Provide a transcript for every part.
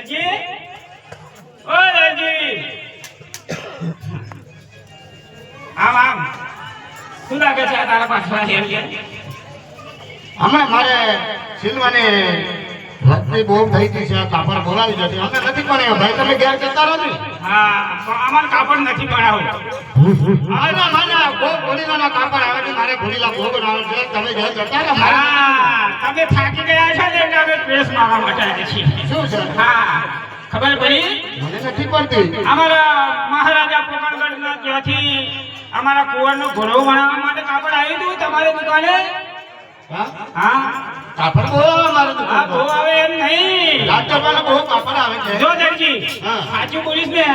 દરજી ઓ દરજી આમ શું લાગે છે આ તારા પાછળ એમ કે હમણાં મારે સિલવાની ભક્તિ બહુ થઈ ગઈ છે કાપડ બોલાવી જતી અમે નથી પણ ભાઈ તમે ઘેર કરતા રહો ને હા પણ અમાર કાપડ નથી બનાવો આના માના બહુ ગોળીલાના કાપડ આવે છે મારે ગોળીલા બહુ બનાવે છે તમે ઘેર કરતા રહો હા તમે થાકી ગયા છો ને એટલે અમે પ્રેસ મારવા માટે આવ્યા છીએ શું છે હા ખબર પડી મને નથી પડતી અમારા મહારાજા પોકણગઢના ત્યાંથી અમારા કુંવરનો ઘોડો બનાવવા માટે કાપડ આવ્યું હતું તમારી દુકાને હા હા કાપડ બહુ આવે મારે તો હા બહુ આવે એમ નહીં રાજ્યપાલ બહુ કાપડ આવે છે જો દરજી હા. સાચું બોલીશ ને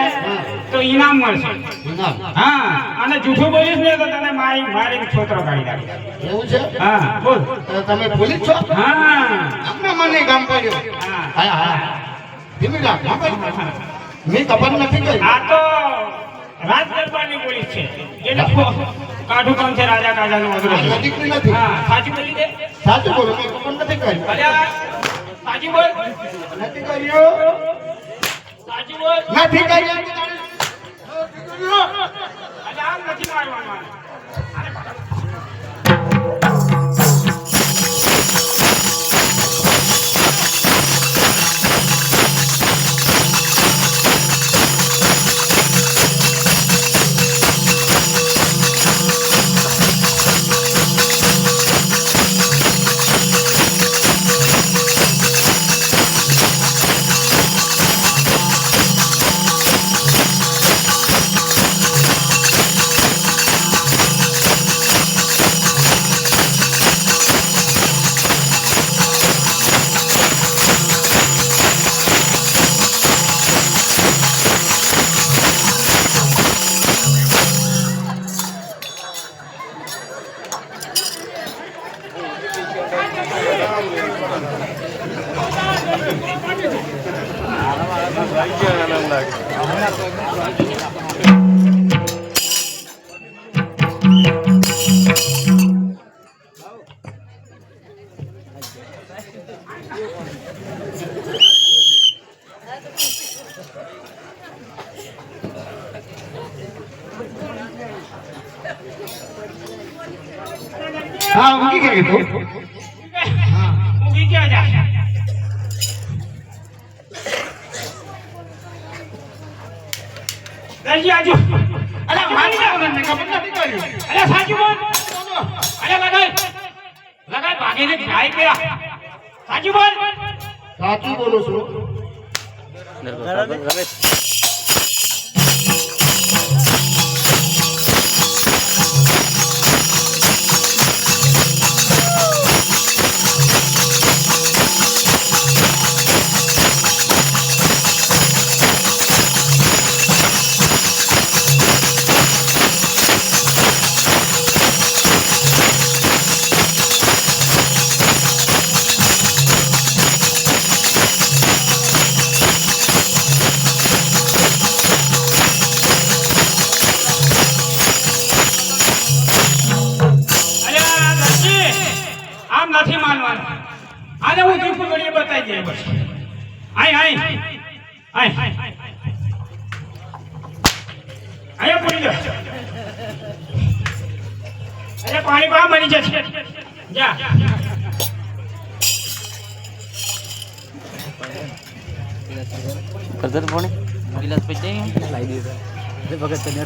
તો ઇનામ મળશે ઇનામ. હા અને જૂઠું બોલીશ ને તો તને મારી છોતરો કાઢી નાખે એવું છે હા બોલ તો તમે પોલીસ છો હા હમણાં મને ગામ પડ્યો હા હા હા ધીમે રાખ હા ભાઈ મેં કપડ નથી કરી આ તો રાજ દરબારની પોલીસ છે એટલે કાઢું કામ છે રાજા કાજાનું વગેરે આ નજીકની નથી હા સાચું બોલી દે સાચું બોલો મેં કપડ નથી કરી અલ્યા સાચું બોલ નથી કર્યો સાચું બોલ નથી કર્યો અલ્યા આમ નથી મારવાનું હા ઊંઘી ગઈ તું ઊંઘી ક્યાં જા દરજી આજો અરે મારી જાવ મેં કપડ નથી કર્યું અરે સાચું બોલ અરે લગાય ભાગીને ખાઈ ગયા સાચું બોલ સાચું બોલો છો નથી માનવાનું આને હું જૂઠું ગણીએ બતાવી દે બસ આય આયા પડી જા અરે પાણી પા મરી જશે જા કરદર પોણે ગિલાસ પે જઈ લાઈ દે ભગત તને